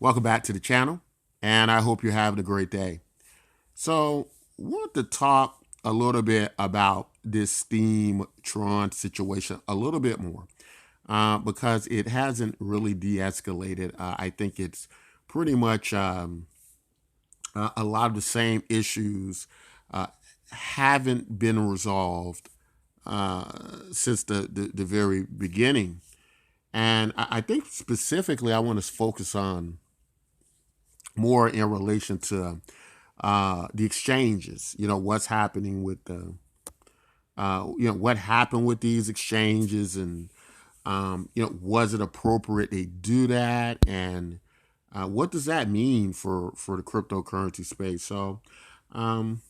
Welcome back to the channel, and I hope you're having a great day. So, I want to talk a little bit about this Steem Tron situation a little bit more because it hasn't really de-escalated. I think it's pretty much a lot of the same issues uh, haven't been resolved since the very beginning. And I think specifically I want to focus on more in relation to the exchanges. What's happening with the what happened with these exchanges, and was it appropriate they do that, and what does that mean for the cryptocurrency space? Um,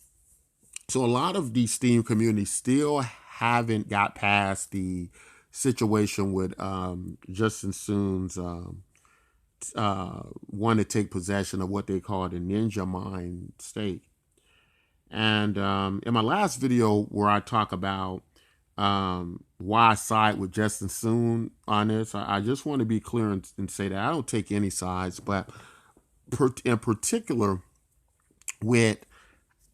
so a lot of the Steam communities still haven't got past the situation with Justin Soon's want to take possession of what they call the Ninja Mine stake. And in my last video, where I talk about why I side with Justin Soon on this, I just want to be clear and say that I don't take any sides, but in particular with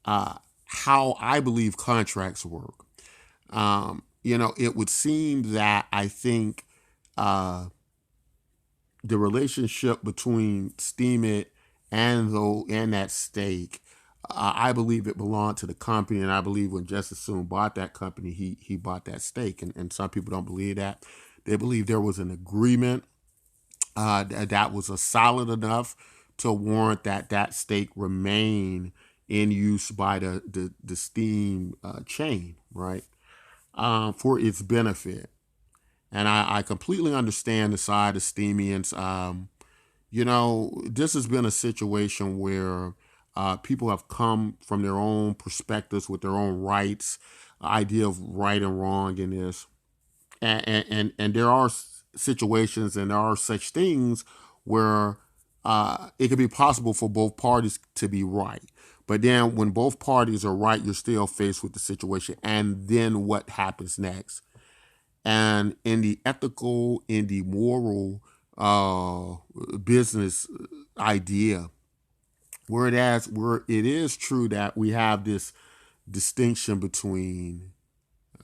how I believe contracts work. It would seem that I think the relationship between Steemit and that stake, I believe it belonged to the company, and I believe when Justice Soon bought that company, he bought that stake, and some people don't believe that. They believe there was an agreement that was a solid enough to warrant that stake remain in use by the Steem chain, right, for its benefit. And I completely understand the side of Steemians. This has been a situation where people have come from their own perspectives with their own rights, idea of right and wrong in this. And there are situations and there are such things where it could be possible for both parties to be right. But then when both parties are right, you're still faced with the situation. And then what happens next? And in the ethical, in the moral business idea, where it is true that we have this distinction between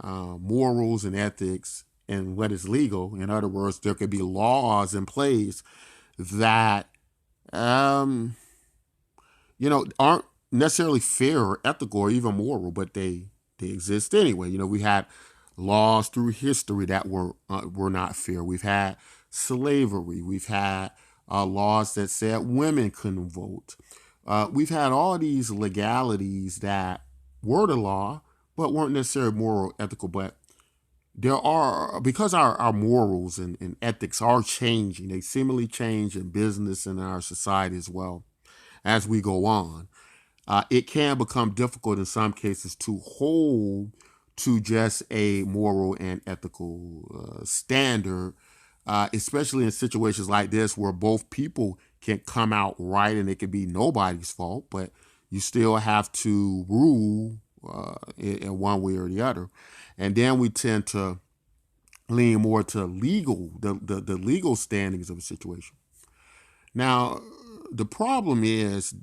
morals and ethics and what is legal. In other words, there could be laws in place that aren't necessarily fair or ethical or even moral, but they exist anyway. We had laws through history that were not fair. We've had slavery. We've had laws that said women couldn't vote. We've had all these legalities that were the law, but weren't necessarily moral, ethical. But there are, because our morals and ethics are changing, they seemingly change in business and in our society as well as we go on. It can become difficult in some cases to hold to just a moral and ethical standard, especially in situations like this where both people can come out right and it can be nobody's fault, but you still have to rule in one way or the other. And then we tend to lean more to the legal standings of a situation. Now, the problem is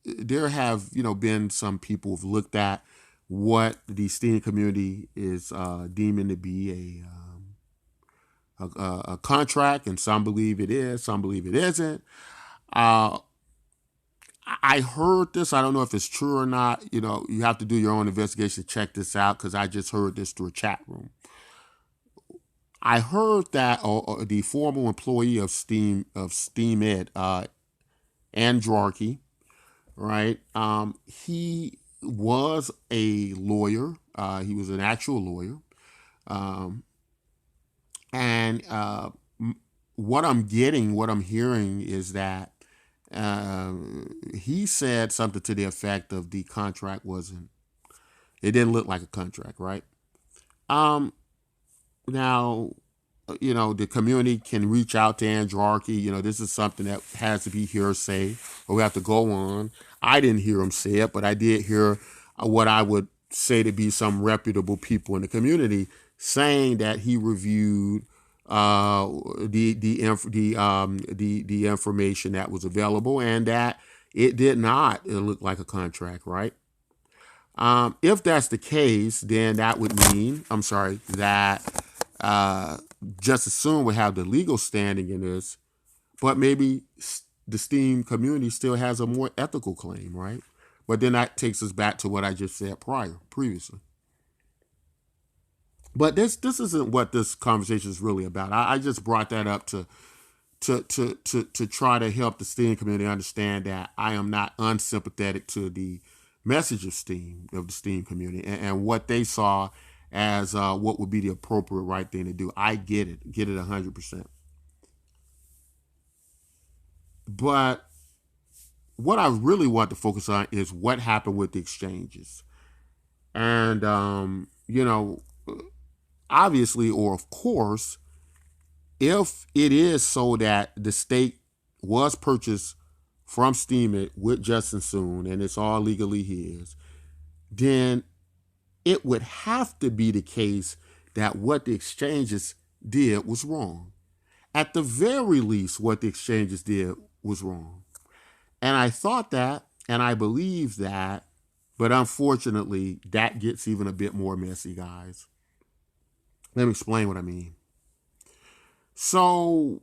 there have been some people who've looked at what the Steam community is deeming to be a contract, and some believe it is, some believe it isn't. Uh, I heard this. I don't know if it's true or not. You have to do your own investigation to check this out, because I just heard this through a chat room. I heard that the former employee of Steemit, Andrarchy, right? He was a lawyer. He was an actual lawyer. And what I'm hearing is that he said something to the effect of the contract it didn't look like a contract, right? Now, the community can reach out to Andrarchy. This is something that has to be hearsay, or we have to go on. I didn't hear him say it, but I did hear what I would say to be some reputable people in the community saying that he reviewed uh, the information that was available, and that it did not look like a contract, right? If that's the case, then that would mean, I'm sorry, that uh, just as soon would have the legal standing in this, but maybe the Steam community still has a more ethical claim, right? But then that takes us back to what I just said previously. But this isn't what this conversation is really about. I just brought that up to try to help the Steam community understand that I am not unsympathetic to the message of the Steam community, and what they saw as what would be the appropriate right thing to do. I get it 100%. But what I really want to focus on is what happened with the exchanges, and obviously, or of course, if it is so that the stake was purchased from Steam with Justin Soon and it's all legally his, then it would have to be the case that what the exchanges did was wrong. At the very least, what the exchanges did was wrong. And I thought that, and I believe that, but unfortunately, that gets even a bit more messy, guys. Let me explain what I mean. So,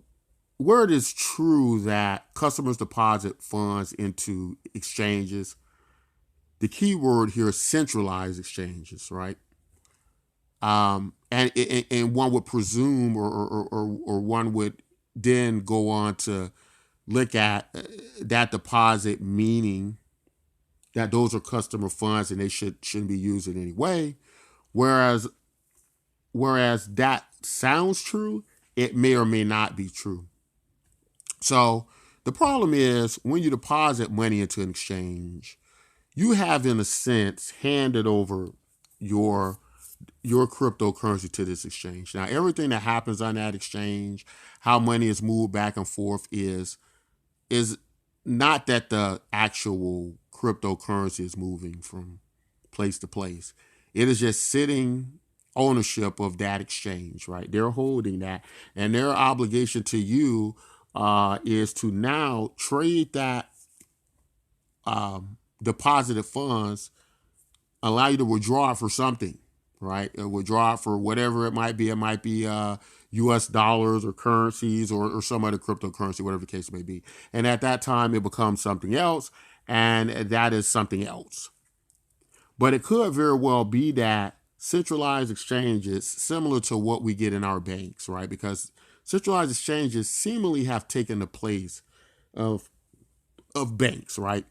where it is true that customers deposit funds into exchanges, the key word here is centralized exchanges, right? And one would presume, or one would then go on to look at that deposit, meaning that those are customer funds and they shouldn't be used in any way. Whereas that sounds true, it may or may not be true. So the problem is when you deposit money into an exchange, you have, in a sense, handed over your cryptocurrency to this exchange. Now, everything that happens on that exchange, how money is moved back and forth, is not that the actual cryptocurrency is moving from place to place. It is just sitting ownership of that exchange, right? They're holding that, and their obligation to you is to now trade that deposited funds, allow you to withdraw it for something, right? Withdraw it for whatever it might be. It might be U.S. dollars or currencies or some other cryptocurrency, whatever the case may be. And at that time, it becomes something else, and that is something else. But it could very well be that centralized exchanges, similar to what we get in our banks, right? Because centralized exchanges seemingly have taken the place of banks, right?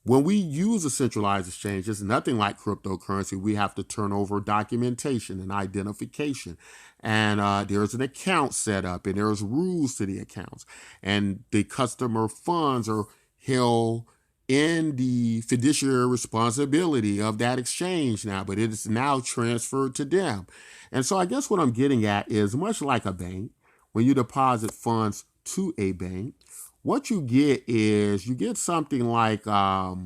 When we use a centralized exchange, it's nothing like cryptocurrency. We have to turn over documentation and identification. And there's an account set up, and there's rules to the accounts. And the customer funds are held in the fiduciary responsibility of that exchange now, but it is now transferred to them. And so I guess what I'm getting at is, much like a bank, when you deposit funds to a bank, what you get is you get something like what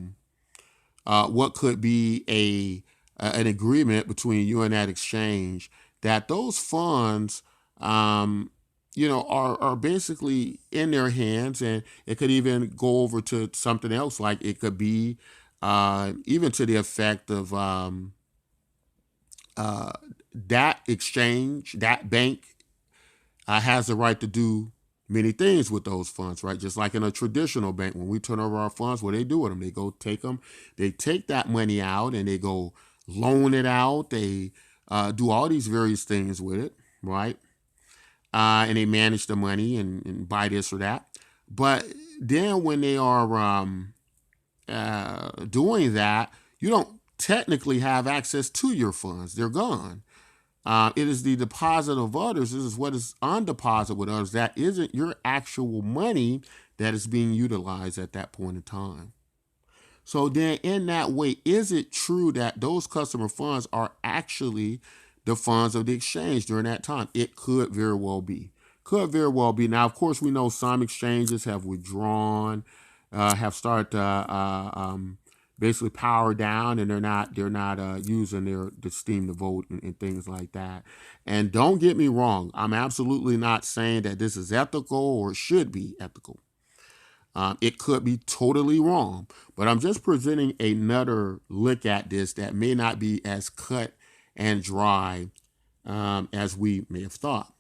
could be an agreement between you and that exchange that those funds are basically in their hands, and it could even go over to something else. Like it could be even to the effect of that exchange, that bank has the right to do many things with those funds, right? Just like in a traditional bank, when we turn over our funds, what they do with them, they go take them, they take that money out and they go loan it out. They do all these various things with it, right? And they manage the money and buy this or that. But then when they are doing that, you don't technically have access to your funds. They're gone. It is the deposit of others. This is what is on deposit with others. That isn't your actual money that is being utilized at that point in time. So then in that way, is it true that those customer funds are actually the funds of the exchange during that time? It could very well be. Could very well be. Now, of course, we know some exchanges have withdrawn, have started to basically power down, and they're not using the Steem to vote and things like that. And don't get me wrong, I'm absolutely not saying that this is ethical or should be ethical. It could be totally wrong, but I'm just presenting another look at this that may not be as cut and dry as we may have thought.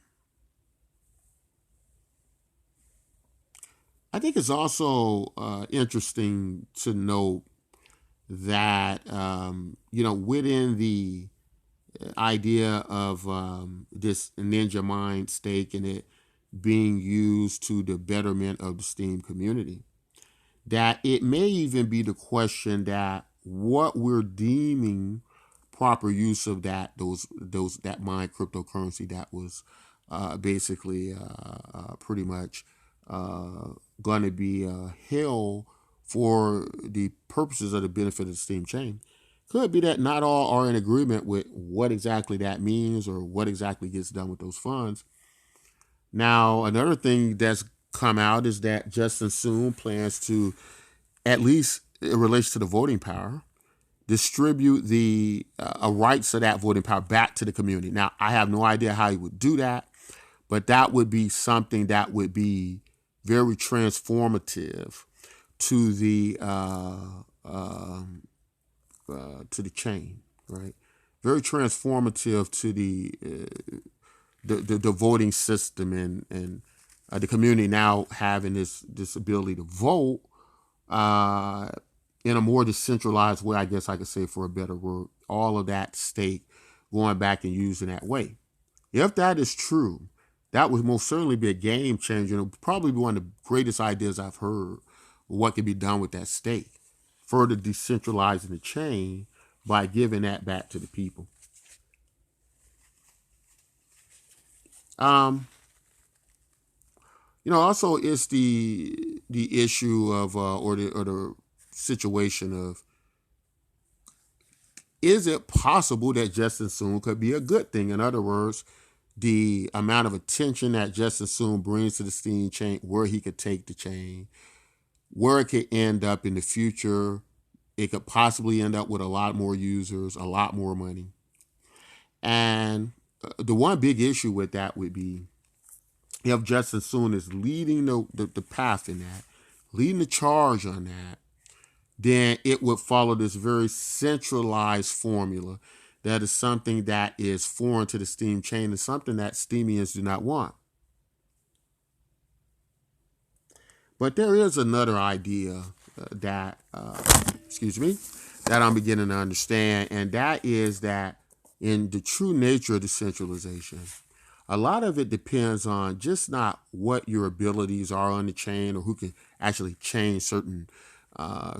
I think it's also interesting to note that within the idea of this ninja mind stake and it being used to the betterment of the Steem community, that it may even be the question that what we're deeming proper use of that mine cryptocurrency that was basically pretty much going to be held for the purposes of the benefit of the Steem chain. Could be that not all are in agreement with what exactly that means or what exactly gets done with those funds. Now, another thing that's come out is that Justin Soon plans to, at least in relation to the voting power, distribute the rights of that voting power back to the community. Now, I have no idea how he would do that, but that would be something that would be very transformative to the chain, right? Very transformative to the voting system and the community now having this ability to vote in a more decentralized way, I guess I could say, for a better word. All of that stake going back and using that way. If that is true, that would most certainly be a game changer. And it would probably be one of the greatest ideas I've heard of what can be done with that stake. Further decentralizing the chain by giving that back to the people. Also it's the issue of or the situation of, is it possible that Justin Soon could be a good thing? In other words, the amount of attention that Justin Soon brings to the Steem chain, where he could take the chain, where it could end up in the future. It could possibly end up with a lot more users, a lot more money. And the one big issue with that would be if Justin Soon is leading the path in that, leading the charge on that, then it would follow this very centralized formula that is something that is foreign to the Steem chain and something that Steemians do not want. But there is another idea that I'm beginning to understand, and that is that in the true nature of decentralization, a lot of it depends on just not what your abilities are on the chain or who can actually change certain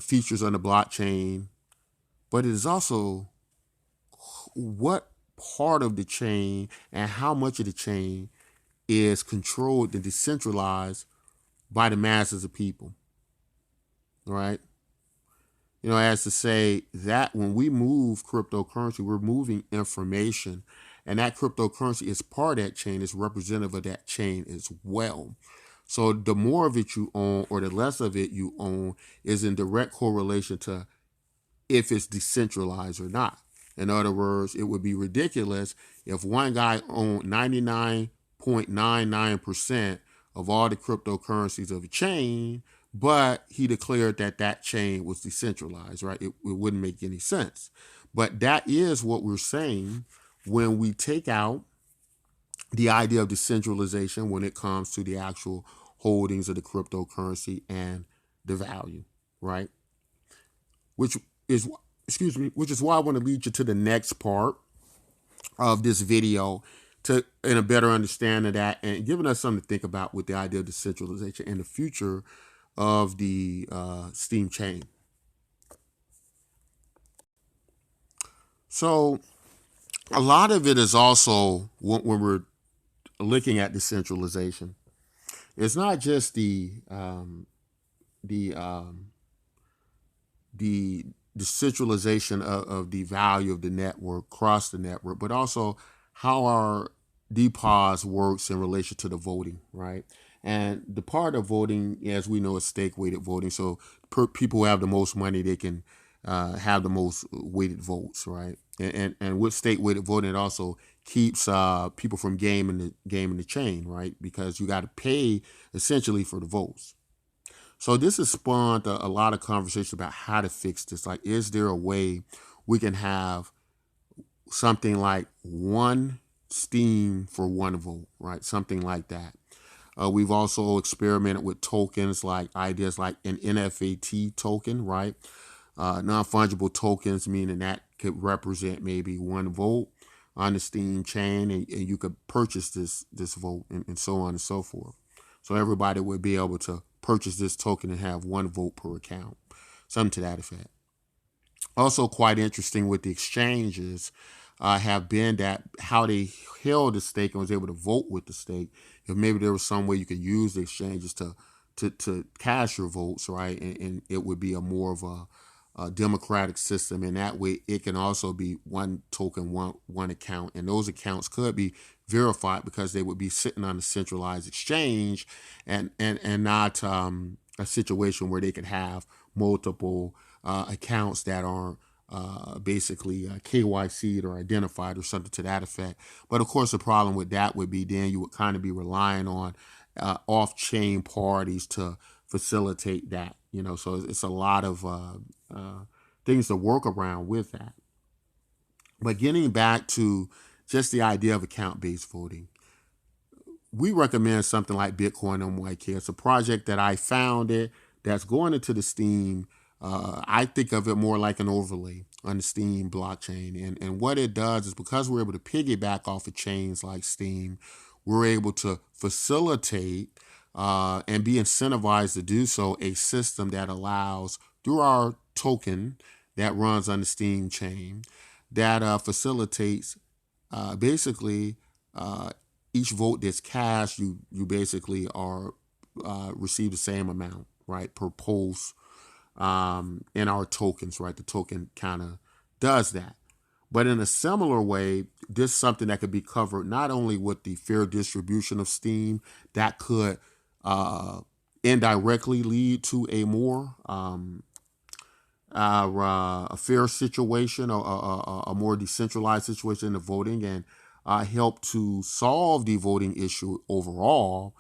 features on the blockchain, but it is also what part of the chain and how much of the chain is controlled and decentralized by the masses of people, right? As to say that when we move cryptocurrency, we're moving information, and that cryptocurrency is part of that chain, is representative of that chain as well. So the more of it you own or the less of it you own is in direct correlation to if it's decentralized or not. In other words, it would be ridiculous if one guy owned 99.99% of all the cryptocurrencies of a chain, but he declared that chain was decentralized, right? It wouldn't make any sense. But that is what we're saying when we take out the idea of decentralization when it comes to the actual holdings of the cryptocurrency and the value, right? Which is why I want to lead you to the next part of this video to in a better understanding of that and giving us something to think about with the idea of decentralization and the future of the Steem chain. So a lot of it is also when we're looking at decentralization. It's not just the decentralization of the value of the network across the network, but also how our DPoS works in relation to the voting, right? And the part of voting, as we know, is stake weighted voting. So people who have the most money, they can have the most weighted votes, right? And with state weighted voting, it also keeps people from gaming the chain, right? Because you got to pay essentially for the votes. So this has spawned a lot of conversation about how to fix this. Like, is there a way we can have something like one Steem for one vote, right? Something like that. We've also experimented with tokens, like ideas like an NFAT token, right? Non-fungible tokens, meaning that could represent maybe one vote on the Steem chain, and you could purchase this vote, and so on and so forth. So everybody would be able to purchase this token and have one vote per account, something to that effect. Also, quite interesting with the exchanges have been that how they held the stake and was able to vote with the stake. If maybe there was some way you could use the exchanges to cast your votes, right, and it would be a more of a democratic system. And that way, it can also be one token, one account, and those accounts could be verified because they would be sitting on a centralized exchange, and not a situation where they could have multiple accounts that aren't basically KYC'd or identified or something to that effect. But of course, the problem with that would be then you would kind of be relying on off-chain parties to facilitate that. So it's a lot of things to work around with that. But getting back to just the idea of account-based voting, we recommend something like Bitcoin MYK. It's a project that I founded that's going into the Steem. I think of it more like an overlay on the Steem blockchain. And what it does is, because we're able to piggyback off of chains like Steem, we're able to facilitate and be incentivized to do so a system that allows, through our token that runs on the Steem chain, that facilitates basically each vote that's cast, you basically are receive the same amount, right, per post in our tokens, right? The token kind of does that. But in a similar way, this is something that could be covered not only with the fair distribution of Steem, that could indirectly lead to a more a fair situation, a more decentralized situation in the voting, and help to solve the voting issue overall.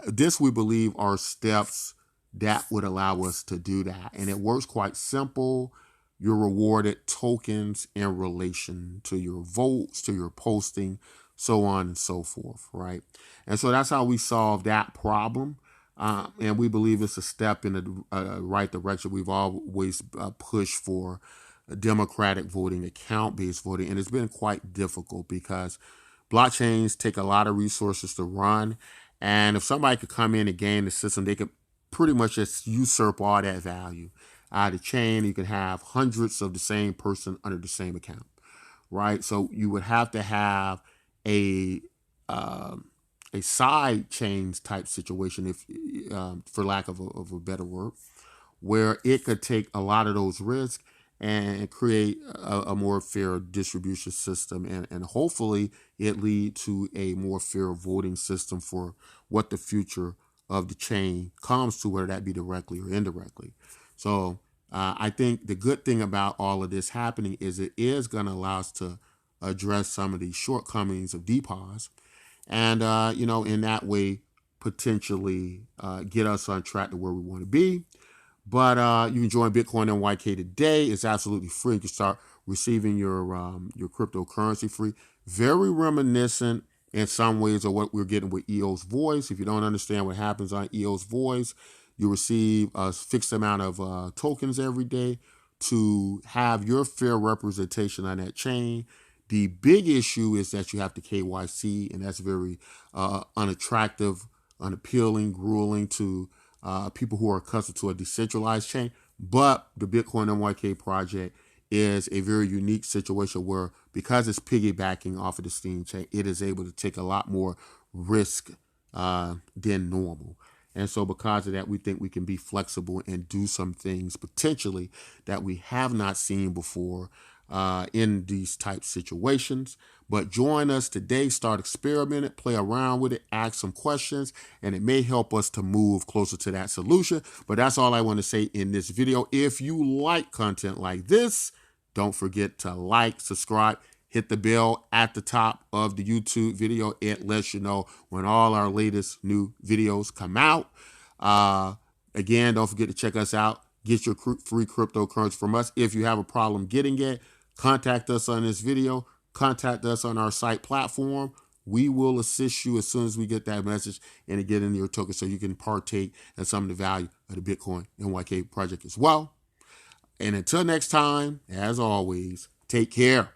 This, we believe, are steps that would allow us to do that. And it works quite simple. You're rewarded tokens in relation to your votes, to your posting, so on and so forth, right? And so that's how we solve that problem. And we believe it's a step in the right direction. We've always pushed for democratic voting, account-based voting, and it's been quite difficult because blockchains take a lot of resources to run. And if somebody could come in and game the system, they could pretty much just usurp all that value out of the chain. You can have hundreds of the same person under the same account, right? So you would have to have a side chains type situation, if for lack of a better word, where it could take a lot of those risks and create a more fair distribution system, and hopefully it lead to a more fair voting system for what the future of the chain comes to, whether that be directly or indirectly. So I think the good thing about all of this happening is it is going to allow us to address some of the shortcomings of DPoS, and in that way potentially get us on track to where we want to be. But you can join Bitcoin NYK today. It's absolutely free. You can start receiving your cryptocurrency free. Very reminiscent in some ways of what we're getting with EOS Voice. If you don't understand what happens on EOS Voice, you receive a fixed amount of tokens every day to have your fair representation on that chain. The big issue is that you have to KYC, and that's very unattractive, unappealing, grueling to people who are accustomed to a decentralized chain. But the Bitcoin MYK project is a very unique situation where, because it's piggybacking off of the Steem chain, it is able to take a lot more risk than normal. And so because of that, we think we can be flexible and do some things potentially that we have not seen before in these type situations. But join us today, start experimenting, play around with it, ask some questions, and it may help us to move closer to that solution. But that's all I want to say in this video. If you like content like this, don't forget to like, subscribe, hit the bell at the top of the YouTube video. It lets you know when all our latest new videos come out. Again, don't forget to check us out. Get your free cryptocurrency from us. If you have a problem getting it, contact us on this video. Contact us on our site platform. We will assist you as soon as we get that message and to get into your token so you can partake in some of the value of the Bitcoin NYK project as well. And until next time, as always, take care.